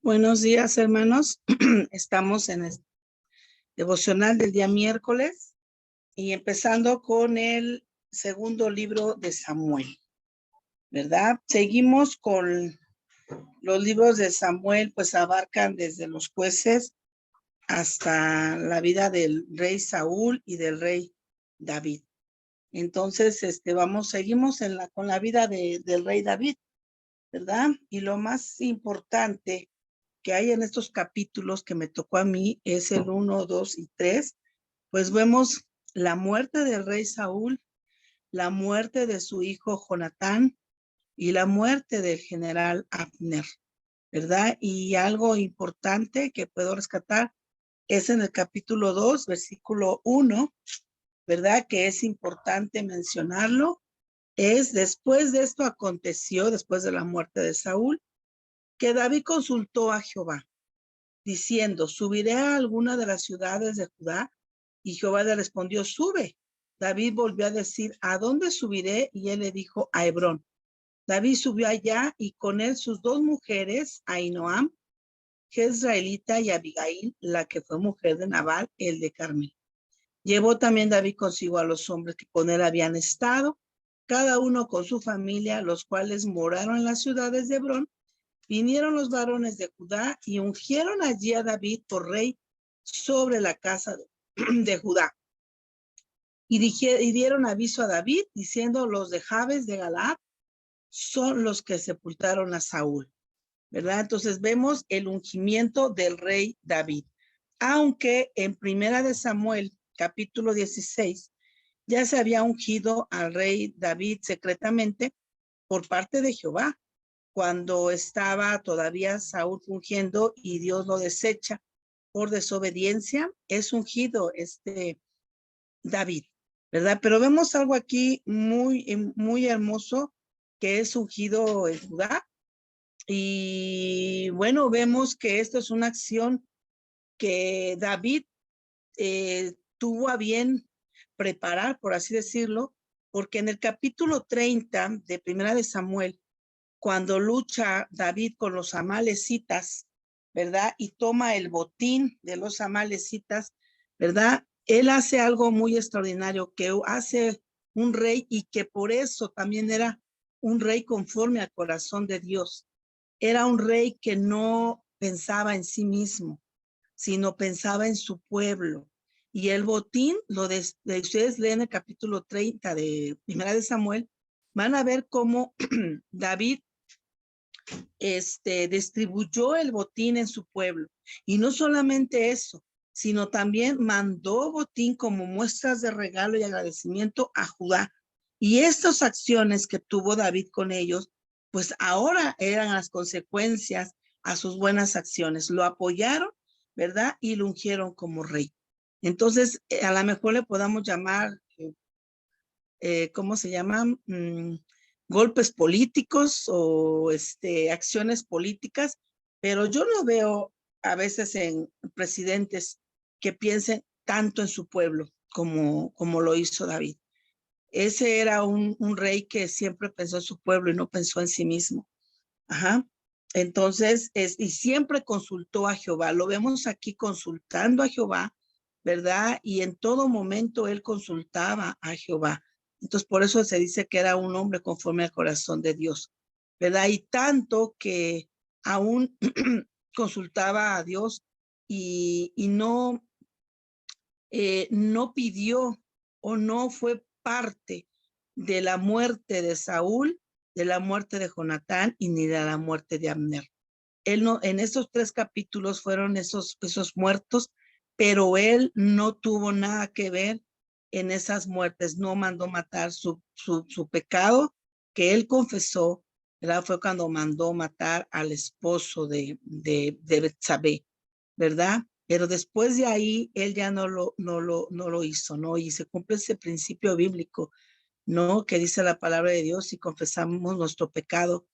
Buenos días, hermanos. Estamos en el devocional del día miércoles y empezando con el segundo libro de Samuel, ¿verdad? Seguimos con los libros de Samuel, pues abarcan desde los jueces hasta la vida del rey Saúl y del rey David. Entonces, seguimos con la vida del rey David, ¿verdad? Y lo más importante que hay en estos capítulos que me tocó a mí es el 1, 2 y 3, pues vemos la muerte del rey Saúl, la muerte de su hijo Jonatán y la muerte del general Abner, ¿verdad? Y algo importante que puedo rescatar es en el capítulo 2, versículo 1, ¿verdad? Que es importante mencionarlo. Después de esto aconteció, después de la muerte de Saúl, que David consultó a Jehová diciendo, ¿subiré a alguna de las ciudades de Judá? Y Jehová le respondió, sube. David volvió a decir, ¿a dónde subiré? Y él le dijo, a Hebrón. David subió allá y con él sus dos mujeres, Ahinoam, Jezreelita, y Abigail, la que fue mujer de Nabal, el de Carmel. Llevó también David consigo a los hombres que con él habían estado, cada uno con su familia, los cuales moraron en las ciudades de Hebrón. Vinieron los varones de Judá y ungieron allí a David por rey sobre la casa de Judá. Y dieron aviso a David, diciendo, los de Jabes de Galaad son los que sepultaron a Saúl, ¿verdad? Entonces vemos el ungimiento del rey David. Aunque en Primera de Samuel, capítulo 16, ya se había ungido al rey David secretamente por parte de Jehová, cuando estaba todavía Saúl ungiendo y Dios lo desecha por desobediencia, es ungido David, ¿verdad? Pero vemos algo aquí muy hermoso, que es ungido en Judá. Y bueno, vemos que esto es una acción que David tuvo a bien preparar, por así decirlo, porque en el capítulo 30 de Primera de Samuel, cuando lucha David con los amalecitas, ¿verdad? Y toma el botín de los amalecitas, ¿verdad? Él hace algo muy extraordinario, que hace un rey y que por eso también era un rey conforme al corazón de Dios. Era un rey que no pensaba en sí mismo, sino pensaba en su pueblo. Y el botín, ustedes leen el capítulo 30 de Primera de Samuel, van a ver cómo David distribuyó el botín en su pueblo. Y no solamente eso, sino también mandó botín como muestras de regalo y agradecimiento a Judá. Y estas acciones que tuvo David con ellos, pues ahora eran las consecuencias a sus buenas acciones. Lo apoyaron, ¿verdad? Y lo ungieron como rey. Entonces, a lo mejor le podamos llamar, ¿cómo se llaman? Golpes políticos o acciones políticas, pero yo no veo a veces en presidentes que piensen tanto en su pueblo como lo hizo David. Ese era un rey que siempre pensó en su pueblo y no pensó en sí mismo. Ajá. Entonces, y siempre consultó a Jehová. Lo vemos aquí consultando a Jehová, ¿verdad? Y en todo momento él consultaba a Jehová. Entonces, por eso se dice que era un hombre conforme al corazón de Dios, ¿verdad? Y tanto que aún consultaba a Dios y no pidió o no fue parte de la muerte de Saúl, de la muerte de Jonatán y ni de la muerte de Abner. Él no, en esos 3 capítulos fueron esos muertos, pero él no tuvo nada que ver en esas muertes, no mandó matar su pecado que él confesó, ¿verdad? Fue cuando mandó matar al esposo de Betsabé, ¿verdad? Pero después de ahí, él ya no lo hizo, ¿no? Y se cumple ese principio bíblico, ¿no? Que dice la palabra de Dios, si confesamos nuestro pecado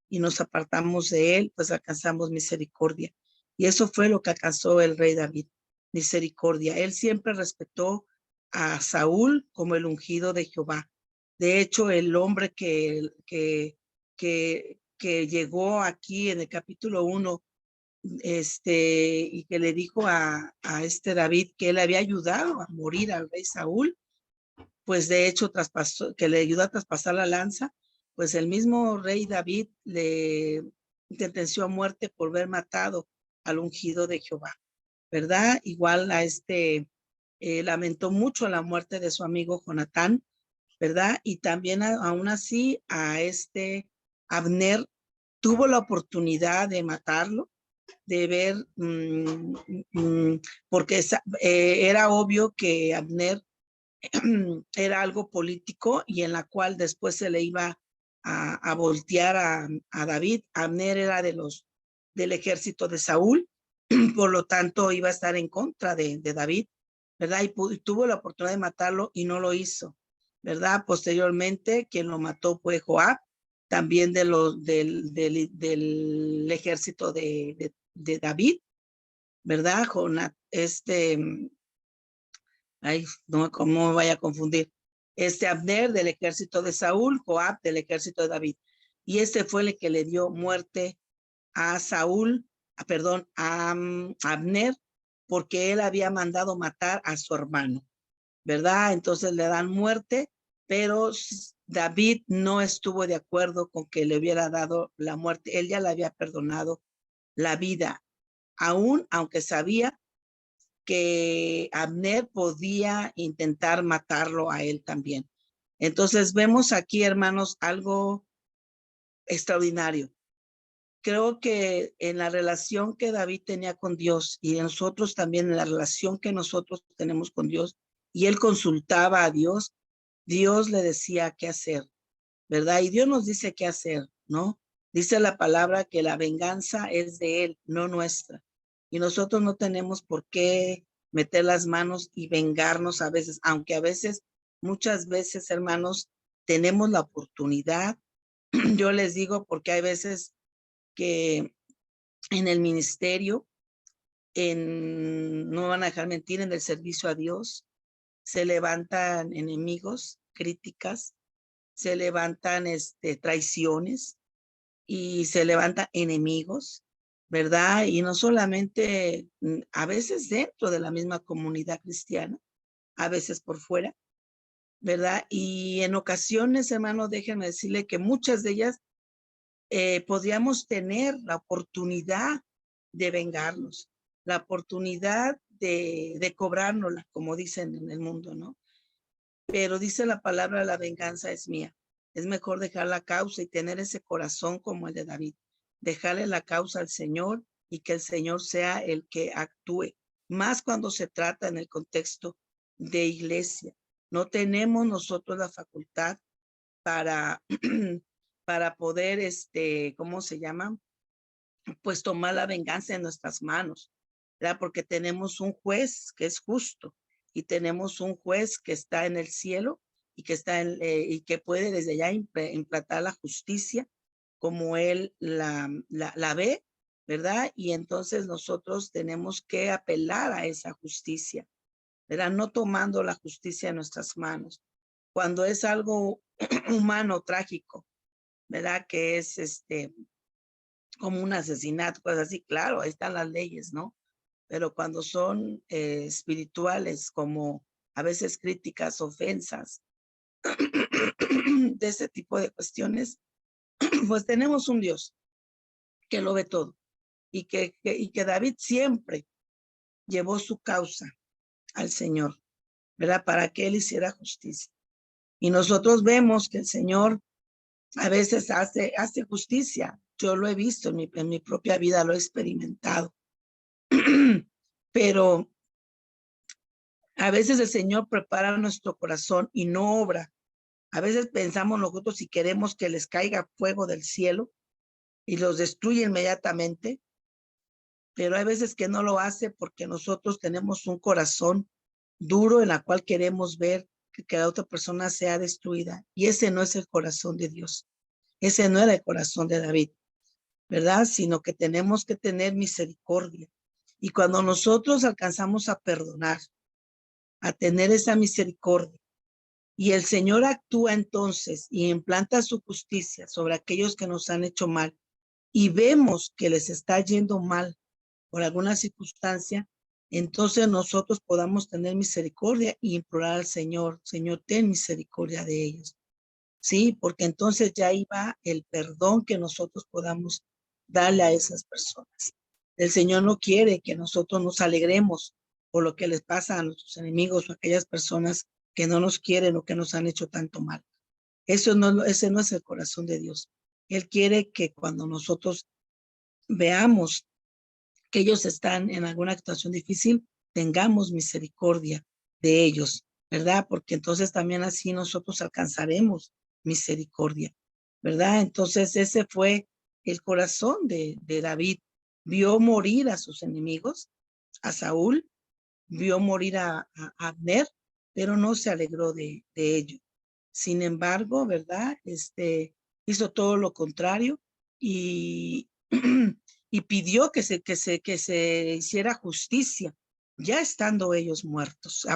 y nos apartamos de él, pues alcanzamos misericordia. Y eso fue lo que alcanzó el rey David, misericordia. Él siempre respetó a Saúl como el ungido de Jehová. De hecho, el hombre que llegó aquí en el capítulo 1 y que le dijo a David que él había ayudado a morir al rey Saúl, pues de hecho traspasó, que le ayudó a traspasar la lanza, pues el mismo rey David le sentenció a muerte por haber matado al ungido de Jehová, ¿verdad? Igual lamentó mucho la muerte de su amigo Jonatán, ¿verdad? Y también aún así a Abner tuvo la oportunidad de matarlo, de ver, porque era obvio que Abner era algo político y en la cual después se le iba a voltear a David. Abner era del ejército de Saúl, por lo tanto iba a estar en contra de David, ¿verdad? Y tuvo la oportunidad de matarlo y no lo hizo, ¿verdad? Posteriormente, quien lo mató fue Joab, también del ejército de David, ¿verdad? Ay, no, ¿cómo me vaya a confundir? Abner del ejército de Saúl, Joab del ejército de David. Y fue el que le dio muerte a Saúl, perdón, a Abner, porque él había mandado matar a su hermano, ¿verdad? Entonces le dan muerte, pero David no estuvo de acuerdo con que le hubiera dado la muerte. Él ya le había perdonado la vida, aunque sabía que Abner podía intentar matarlo a él también. Entonces vemos aquí, hermanos, algo extraordinario. Creo que en la relación que David tenía con Dios y nosotros también en la relación que nosotros tenemos con Dios, y él consultaba a Dios, Dios le decía qué hacer, ¿verdad? Y Dios nos dice qué hacer, ¿no? Dice la palabra que la venganza es de él, no nuestra. Y nosotros no tenemos por qué meter las manos y vengarnos a veces, aunque a veces, muchas veces, hermanos, tenemos la oportunidad. Yo les digo porque hay veces que en el ministerio, no van a dejar mentir, en el servicio a Dios, se levantan enemigos, críticas, se levantan traiciones y se levantan enemigos, ¿verdad? Y no solamente a veces dentro de la misma comunidad cristiana, a veces por fuera, ¿verdad? Y en ocasiones, hermano, déjenme decirle que muchas de ellas podríamos tener la oportunidad de vengarnos, la oportunidad de cobrárnosla, como dicen en el mundo, ¿no? Pero dice la palabra, la venganza es mía. Es mejor dejar la causa y tener ese corazón como el de David. Dejarle la causa al Señor y que el Señor sea el que actúe. Más cuando se trata en el contexto de iglesia. No tenemos nosotros la facultad para, para poder, ¿cómo se llama? Pues tomar la venganza en nuestras manos, ¿verdad? Porque tenemos un juez que es justo y tenemos un juez que está en el cielo y que y que puede desde allá implantar la justicia como él la ve, ¿verdad? Y entonces nosotros tenemos que apelar a esa justicia, ¿verdad? No tomando la justicia en nuestras manos. Cuando es algo humano, trágico, ¿verdad? Que es como un asesinato, pues así, claro, ahí están las leyes, ¿no? Pero cuando son espirituales, como a veces críticas, ofensas, de ese tipo de cuestiones, pues tenemos un Dios que lo ve todo y que David siempre llevó su causa al Señor, ¿verdad? Para que él hiciera justicia. Y nosotros vemos que el Señor a veces hace justicia. Yo lo he visto en mi propia vida, lo he experimentado. Pero a veces el Señor prepara nuestro corazón y no obra. A veces pensamos nosotros si queremos que les caiga fuego del cielo y los destruye inmediatamente, pero hay veces que no lo hace porque nosotros tenemos un corazón duro en la cual queremos ver que la otra persona sea destruida. Y ese no es el corazón de Dios. Ese no era el corazón de David, ¿verdad? Sino que tenemos que tener misericordia. Y cuando nosotros alcanzamos a perdonar, a tener esa misericordia, y el Señor actúa entonces y implanta su justicia sobre aquellos que nos han hecho mal, y vemos que les está yendo mal por alguna circunstancia, entonces nosotros podamos tener misericordia y implorar al Señor, Señor, ten misericordia de ellos. Sí, porque entonces ya iba el perdón que nosotros podamos darle a esas personas. El Señor no quiere que nosotros nos alegremos por lo que les pasa a nuestros enemigos o a aquellas personas que no nos quieren o que nos han hecho tanto mal. Ese no es el corazón de Dios. Él quiere que cuando nosotros veamos que ellos están en alguna situación difícil, tengamos misericordia de ellos, ¿verdad? Porque entonces también así nosotros alcanzaremos misericordia, ¿verdad? Entonces ese fue el corazón de David. Vio morir a sus enemigos, a Saúl, vio morir a Abner, pero no se alegró de ello. Sin embargo, ¿verdad? Hizo todo lo contrario y, y pidió que se hiciera justicia, ya estando ellos muertos.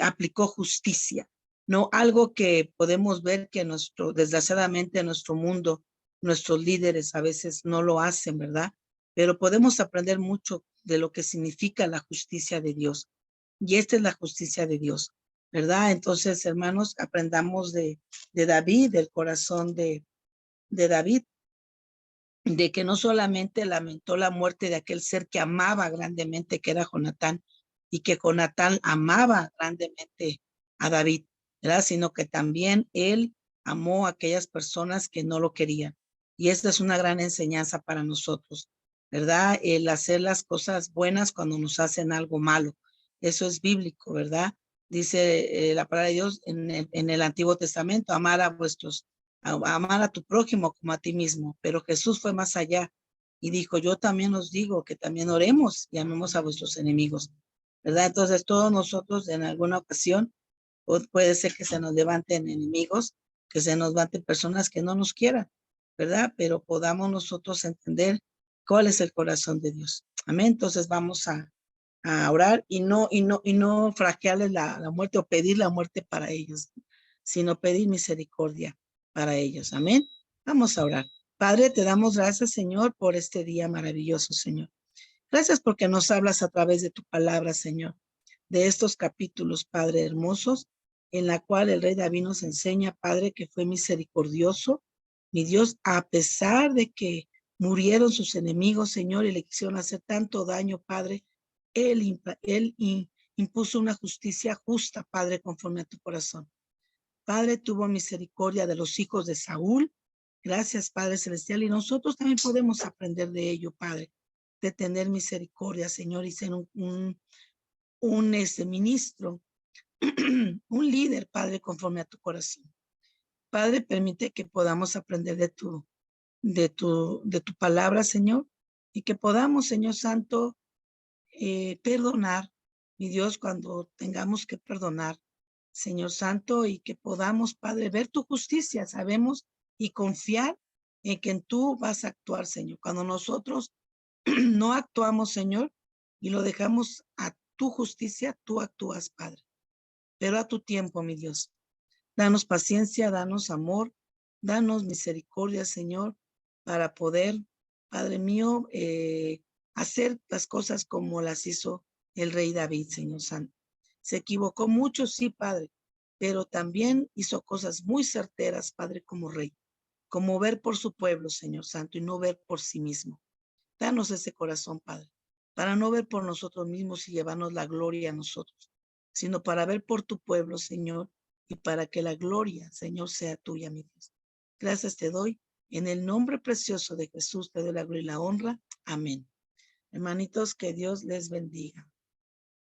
Aplicó justicia, ¿no? Algo que podemos ver que desgraciadamente en nuestro mundo, nuestros líderes a veces no lo hacen, ¿verdad? Pero podemos aprender mucho de lo que significa la justicia de Dios. Y esta es la justicia de Dios, ¿verdad? Entonces, hermanos, aprendamos de David, del corazón de David, de que no solamente lamentó la muerte de aquel ser que amaba grandemente, que era Jonatán, y que Jonatán amaba grandemente a David, ¿verdad? Sino que también él amó a aquellas personas que no lo querían. Y esta es una gran enseñanza para nosotros, ¿verdad? El hacer las cosas buenas cuando nos hacen algo malo. Eso es bíblico, ¿verdad? Dice la palabra de Dios en el Antiguo Testamento, amar a amar a tu prójimo como a ti mismo. Pero Jesús fue más allá y dijo, yo también os digo que también oremos y amemos a vuestros enemigos, ¿verdad? Entonces todos nosotros en alguna ocasión puede ser que se nos levanten enemigos, que se nos levanten personas que no nos quieran, ¿verdad? Pero podamos nosotros entender cuál es el corazón de Dios. Amén. Entonces vamos a orar y no fraquearles la muerte o pedir la muerte para ellos, sino pedir misericordia para ellos. Amén. Vamos a orar. Padre, te damos gracias, Señor, por este día maravilloso, Señor. Gracias porque nos hablas a través de tu palabra, Señor, de estos capítulos, Padre, hermosos, en la cual el rey David nos enseña, Padre, que fue misericordioso, mi Dios, a pesar de que murieron sus enemigos, Señor, y le quisieron hacer tanto daño, Padre, él impuso una justicia justa, Padre, conforme a tu corazón. Padre, tuvo misericordia de los hijos de Saúl. Gracias, Padre Celestial. Y nosotros también podemos aprender de ello, Padre, de tener misericordia, Señor, y ser un ministro, un líder, Padre, conforme a tu corazón. Padre, permite que podamos aprender de tu palabra, Señor, y que podamos, Señor Santo, perdonar, mi Dios, cuando tengamos que perdonar, Señor Santo, y que podamos, Padre, ver tu justicia, sabemos, y confiar en que tú vas a actuar, Señor. Cuando nosotros no actuamos, Señor, y lo dejamos a tu justicia, tú actúas, Padre, pero a tu tiempo, mi Dios. Danos paciencia, danos amor, danos misericordia, Señor, para poder, Padre mío, hacer las cosas como las hizo el rey David, Señor Santo. Se equivocó mucho, sí, Padre, pero también hizo cosas muy certeras, Padre, como rey, como ver por su pueblo, Señor Santo, y no ver por sí mismo. Danos ese corazón, Padre, para no ver por nosotros mismos y llevarnos la gloria a nosotros, sino para ver por tu pueblo, Señor, y para que la gloria, Señor, sea tuya, mi Dios. Gracias te doy. En el nombre precioso de Jesús te doy la gloria y la honra. Amén. Hermanitos, que Dios les bendiga.